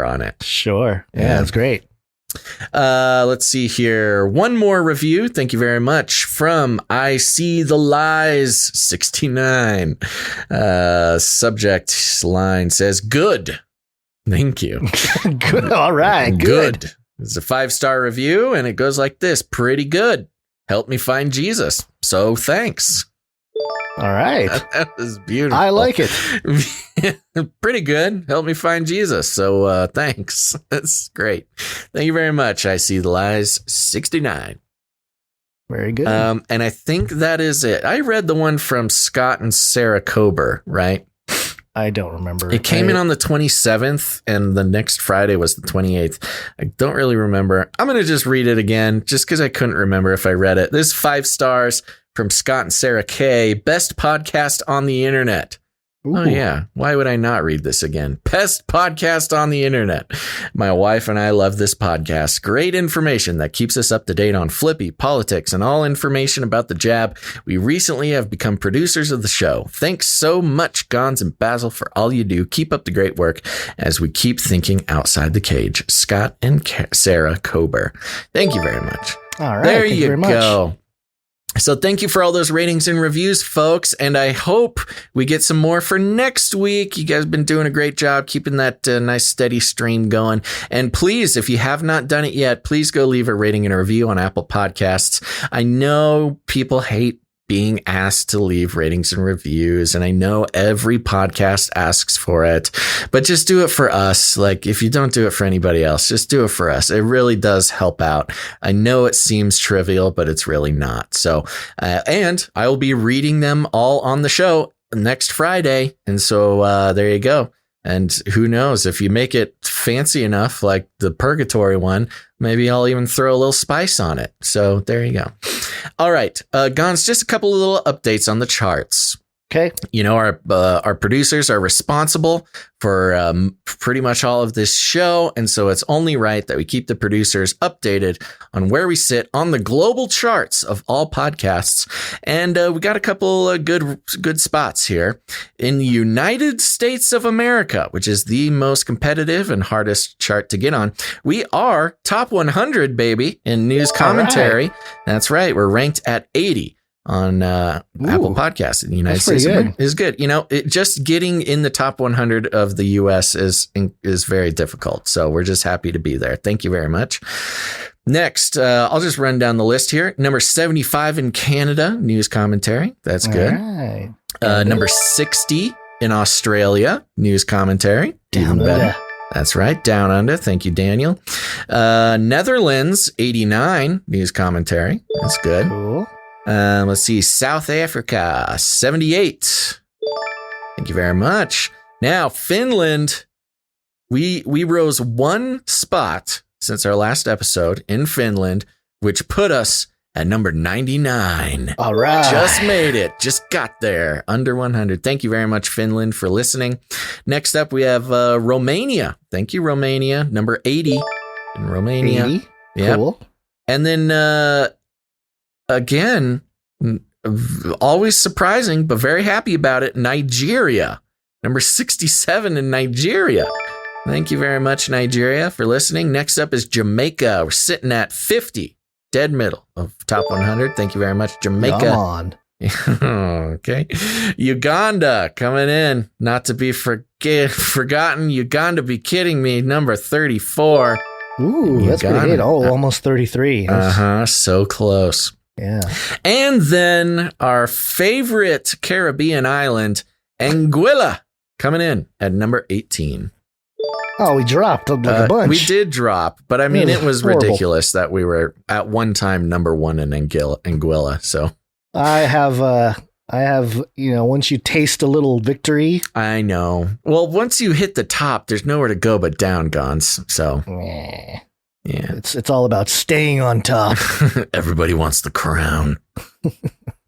on it. Sure. Yeah, that's great. Let's see here. One more review. Thank you very much from I See the Lies 69. Subject line says good. Thank you. Good. All right. Good. It's a 5-star review and it goes like this. Pretty good. Help me find Jesus. So thanks. All right. That was beautiful. I like it. Pretty good. Help me find Jesus. So thanks. That's great. Thank you very much. I See the Lies 69. Very good. And I think that is it. I read the one from Scott and Sarah Kober, right? I don't remember. It came in on the 27th and the next Friday was the 28th. I don't really remember. I'm going to just read it again just because I couldn't remember if I read it. This is 5 stars from Scott and Sarah K. Best podcast on the internet. Ooh. Oh, yeah. Why would I not read this again? Best podcast on the internet. My wife and I love this podcast. Great information that keeps us up to date on Flippy, politics, and all information about the jab. We recently have become producers of the show. Thanks so much, Gons and Basil, for all you do. Keep up the great work as we keep thinking outside the cage. Scott and Sarah Kober. Thank you very much. All right. There thank you very much. go. So thank you for all those ratings and reviews, folks. And I hope we get some more for next week. You guys have been doing a great job keeping that nice steady stream going. And please, if you have not done it yet, please go leave a rating and a review on Apple Podcasts. I know people hate being asked to leave ratings and reviews. And I know every podcast asks for it, but just do it for us. Like if you don't do it for anybody else, just do it for us. It really does help out. I know it seems trivial, but it's really not. So, and I will be reading them all on the show next Friday. And so, there you go. And who knows, if you make it fancy enough, like the Purgatory one, maybe I'll even throw a little spice on it. So there you go. All right, Gons, just a couple of little updates on the charts. Okay. You know, our producers are responsible for pretty much all of this show. And so it's only right that we keep the producers updated on where we sit on the global charts of all podcasts. And we got a couple good spots here. In the United States of America, which is the most competitive and hardest chart to get on, we are top 100, baby, in news commentary. Right. That's right. We're ranked at 80. On Apple Podcasts in the United States is good. You know, just getting in the top 100 of the U.S. is very difficult. So we're just happy to be there. Thank you very much. Next, I'll just run down the list here. Number 75 in Canada, news commentary. That's good. Right. Number 60 in Australia, news commentary. Even better. That's right. Down under. Thank you, Daniel. Netherlands, 89, news commentary. That's good. Cool. Let's see. South Africa, 78. Thank you very much. Now, Finland, we rose 1 spot since our last episode in Finland, which put us at number 99. All right. Just made it. Just got there. Under 100. Thank you very much, Finland, for listening. Next up, we have Romania. Thank you, Romania. Number 80 in Romania. 80? Yep. Cool. And then... again, always surprising, but very happy about it. Nigeria, number 67 in Nigeria. Thank you very much, Nigeria, for listening. Next up is Jamaica. We're sitting at 50, dead middle of top 100. Thank you very much, Jamaica. Come on. Okay. Uganda coming in, not to be forgotten. Uganda, be kidding me, number 34. Ooh, that's pretty good. Oh, almost 33. So close. Yeah. And then our favorite Caribbean island, Anguilla, coming in at number 18. Oh, we dropped like a bunch. We did drop, but I mean, it was horrible. ridiculous that we were at one time number 1 in Anguilla. So I have, once you taste a little victory. I know. Well, once you hit the top, there's nowhere to go but down, Gons. So yeah, it's all about staying on top. Everybody wants the crown.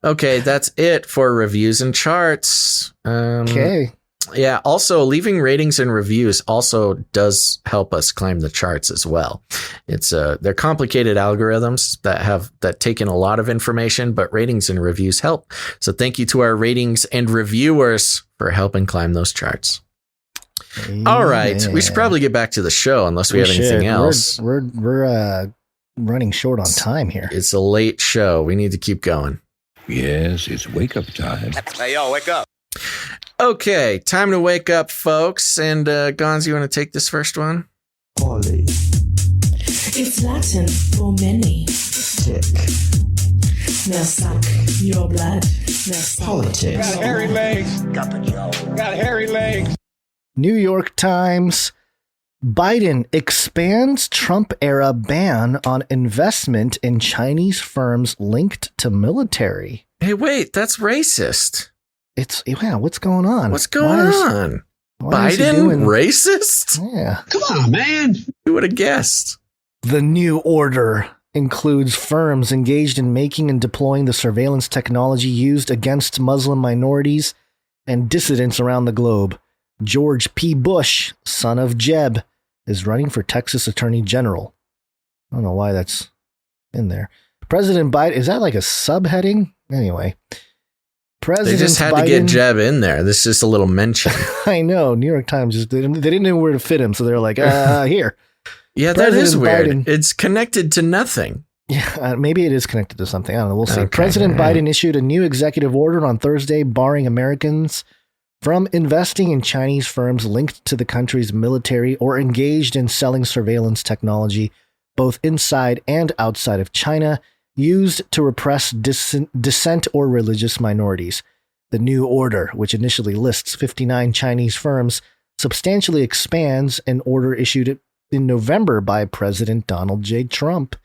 Okay, that's it for reviews and charts. Okay. Yeah, also leaving ratings and reviews also does help us climb the charts as well. It's they're complicated algorithms that take in a lot of information, but ratings and reviews help. So thank you to our ratings and reviewers for helping climb those charts. All right. We should probably get back to the show unless we have anything else. We're running short on time here. It's a late show. We need to keep going. Yes, it's wake up time. Hey, yo, wake up. Okay, time to wake up, folks. And Gonz, you want to take this first one? Polly. It's Latin for many. Tick. Now suck your blood. Now suck. Politics. Got hairy legs. Got hairy legs. New York Times. Biden expands Trump-era ban on investment in Chinese firms linked to military. Hey, wait, that's racist. What's going on? What's going on? Why is he Biden racist? Yeah. Come on, man. Who would have guessed? The new order includes firms engaged in making and deploying the surveillance technology used against Muslim minorities and dissidents around the globe. George P. Bush, son of Jeb, is running for Texas Attorney General. I don't know why that's in there. President Biden, is that like a subheading? Anyway. They just had to get Jeb in there. This is just a little mention. I know. New York Times, they didn't know where to fit him, so they're like, here. Yeah, that is weird. It's connected to nothing. Yeah, maybe it is connected to something. I don't know. We'll see. Okay. President Biden issued a new executive order on Thursday barring Americans from investing in Chinese firms linked to the country's military or engaged in selling surveillance technology, both inside and outside of China, used to repress dissent or religious minorities. The new order, which initially lists 59 Chinese firms, substantially expands an order issued in November by President Donald J. Trump.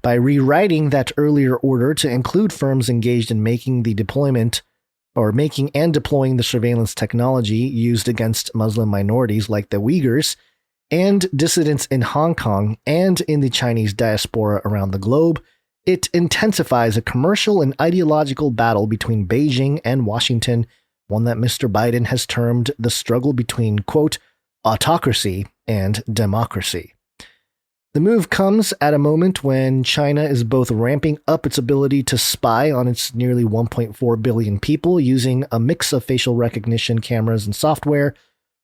By rewriting that earlier order to include firms engaged in making and deploying the surveillance technology used against Muslim minorities like the Uyghurs and dissidents in Hong Kong and in the Chinese diaspora around the globe, it intensifies a commercial and ideological battle between Beijing and Washington, one that Mr. Biden has termed the struggle between, quote, autocracy and democracy. The move comes at a moment when China is both ramping up its ability to spy on its nearly 1.4 billion people using a mix of facial recognition cameras and software,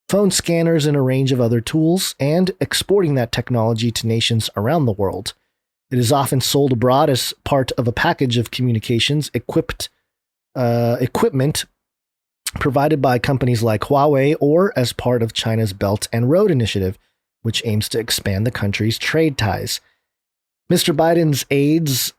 phone scanners, and a range of other tools, and exporting that technology to nations around the world. It is often sold abroad as part of a package of communications equipment provided by companies like Huawei or as part of China's Belt and Road Initiative, which aims to expand the country's trade ties. Mr. Biden's aides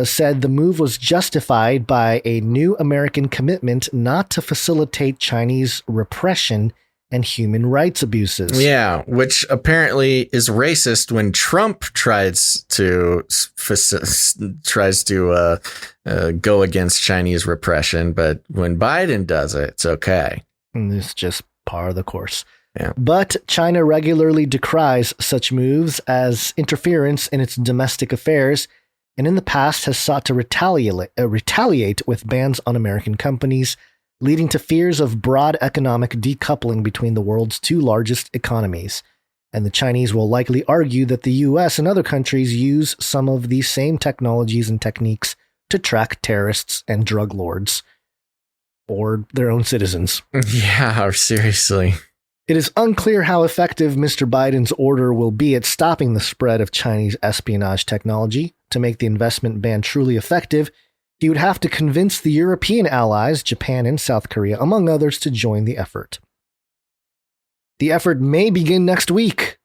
said the move was justified by a new American commitment not to facilitate Chinese repression and human rights abuses. Yeah, which apparently is racist when Trump tries to go against Chinese repression, but when Biden does it, it's okay. And it's just par of the course. Yeah. But China regularly decries such moves as interference in its domestic affairs, and in the past has sought to retaliate with bans on American companies, leading to fears of broad economic decoupling between the world's two largest economies. And the Chinese will likely argue that the US and other countries use some of these same technologies and techniques to track terrorists and drug lords, or their own citizens. Yeah, seriously. It is unclear how effective Mr. Biden's order will be at stopping the spread of Chinese espionage technology. To make the investment ban truly effective, he would have to convince the European allies, Japan and South Korea, among others, to join the effort. The effort may begin next week.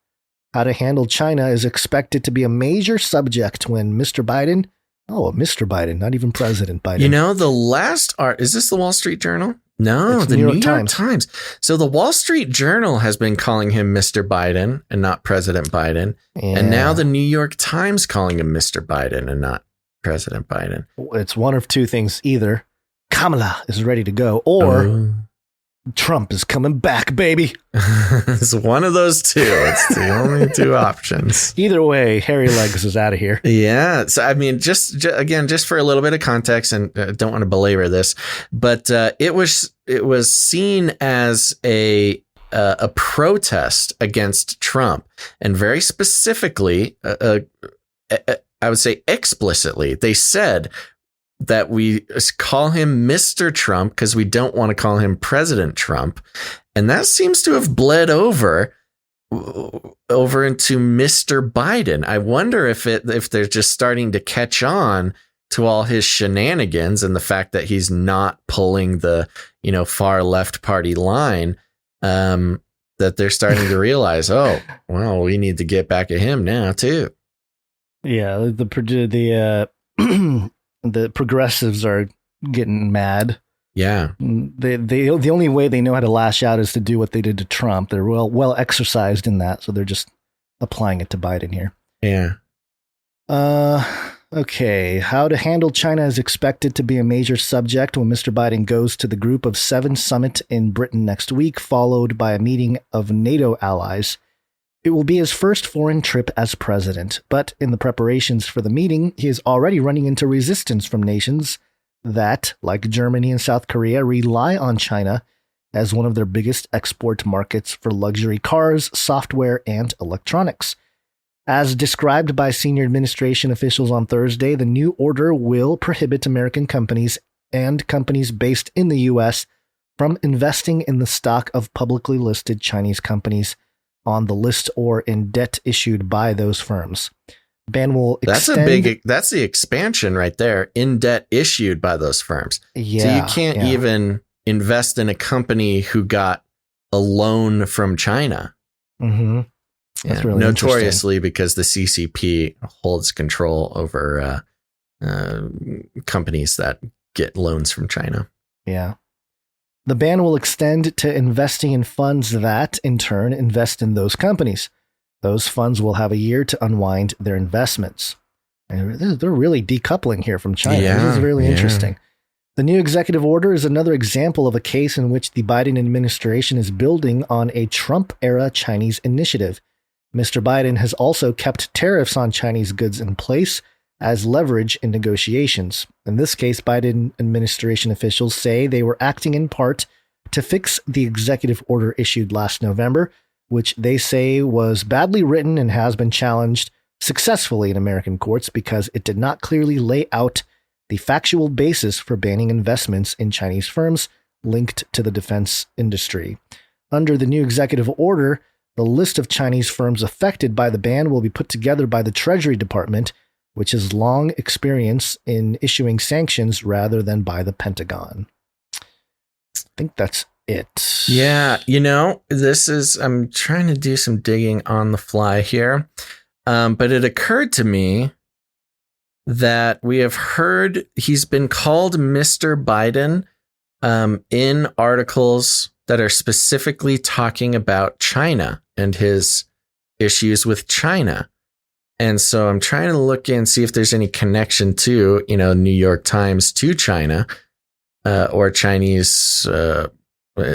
How to handle China is expected to be a major subject when Mr. Biden, not even President Biden. You know, the last art, is this the Wall Street Journal? No, It's the New York Times. So the Wall Street Journal has been calling him Mr. Biden and not President Biden. Yeah. And now the New York Times calling him Mr. Biden and not President Biden. It's one of two things. Either Kamala is ready to go, or Trump is coming back, baby. It's one of those two. It's the only two options. Either way, Hairy Legs is out of here. Yeah. So, I mean, just for a little bit of context, and don't want to belabor this, but it was seen as a protest against Trump, and very specifically, I would say explicitly, they said that we call him Mr. Trump because we don't want to call him President Trump. And that seems to have bled over into Mr. Biden. I wonder if they're just starting to catch on to all his shenanigans and the fact that he's not pulling the, far left party line, that they're starting to realize, oh, well, we need to get back at him now too. Yeah, the progressives are getting mad. Yeah. The only way they know how to lash out is to do what they did to Trump. They're well exercised in that, so they're just applying it to Biden here. Yeah. Okay. How to handle China is expected to be a major subject when Mr. Biden goes to the Group of Seven summit in Britain next week, followed by a meeting of NATO allies. It will be his first foreign trip as president, but in the preparations for the meeting, he is already running into resistance from nations that, like Germany and South Korea, rely on China as one of their biggest export markets for luxury cars, software, and electronics. As described by senior administration officials on Thursday, the new order will prohibit American companies and companies based in the U.S. from investing in the stock of publicly listed Chinese companies on the list or in debt issued by those firms. Ban will extend. That's the expansion right there, in debt issued by those firms. Yeah, so you can't even invest in a company who got a loan from China. Mm-hmm. That's really notoriously because the CCP holds control over companies that get loans from China. Yeah. The ban will extend to investing in funds that, in turn, invest in those companies. Those funds will have a year to unwind their investments. And they're really decoupling here from China. Yeah, this is really interesting. The new executive order is another example of a case in which the Biden administration is building on a Trump-era Chinese initiative. Mr. Biden has also kept tariffs on Chinese goods in place as leverage in negotiations. In this case, Biden administration officials say they were acting in part to fix the executive order issued last November, which they say was badly written and has been challenged successfully in American courts because it did not clearly lay out the factual basis for banning investments in Chinese firms linked to the defense industry. Under the new executive order, the list of Chinese firms affected by the ban will be put together by the Treasury Department, which has long experience in issuing sanctions rather than by the Pentagon. I think that's it. Yeah, I'm trying to do some digging on the fly here, but it occurred to me that we have heard he's been called Mr. Biden in articles that are specifically talking about China and his issues with China. And so I'm trying to look and see if there's any connection to, New York Times to China or Chinese,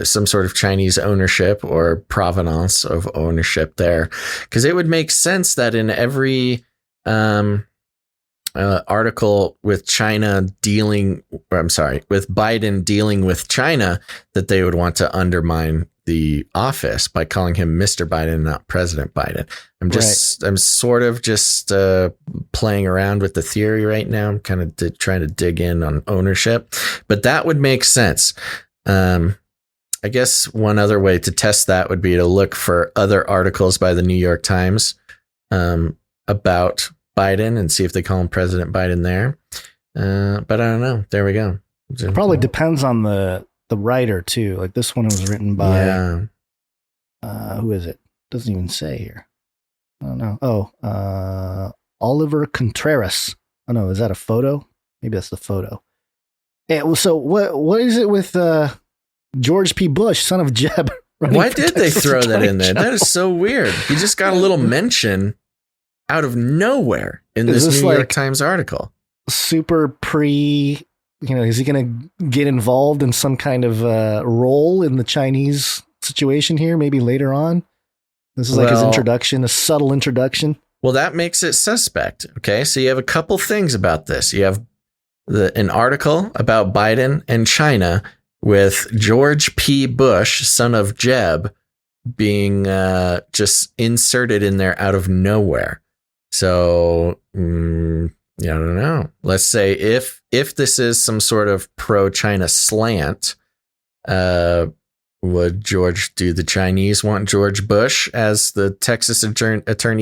some sort of Chinese ownership or provenance of ownership there. Because it would make sense that in every article with with Biden dealing with China, that they would want to undermine the office by calling him Mr. Biden, not President Biden. I'm sort of just playing around with the theory right now. I'm kind of trying to dig in on ownership, but that would make sense. I guess one other way to test that would be to look for other articles by the New York Times about Biden and see if they call him President Biden there. But I don't know. There we go. It probably depends on the writer too. Like this one was written by who is it? Doesn't even say here. I don't know. Oliver Contreras. Oh no, is that a photo? Maybe that's the photo. Yeah, well, so what is it with George P. Bush, son of Jeb? Why did they throw that in there? That is so weird. He just got a little mention out of nowhere in this New York Times article. Super is he going to get involved in some kind of role in the Chinese situation here, maybe later on? This is like his introduction, a subtle introduction. Well, that makes it suspect. Okay, so you have a couple things about this. You have an article about Biden and China with George P. Bush, son of Jeb, being just inserted in there out of nowhere. So, I don't know. Let's say if this is some sort of pro-China slant, Would the Chinese want George Bush as the Texas attorney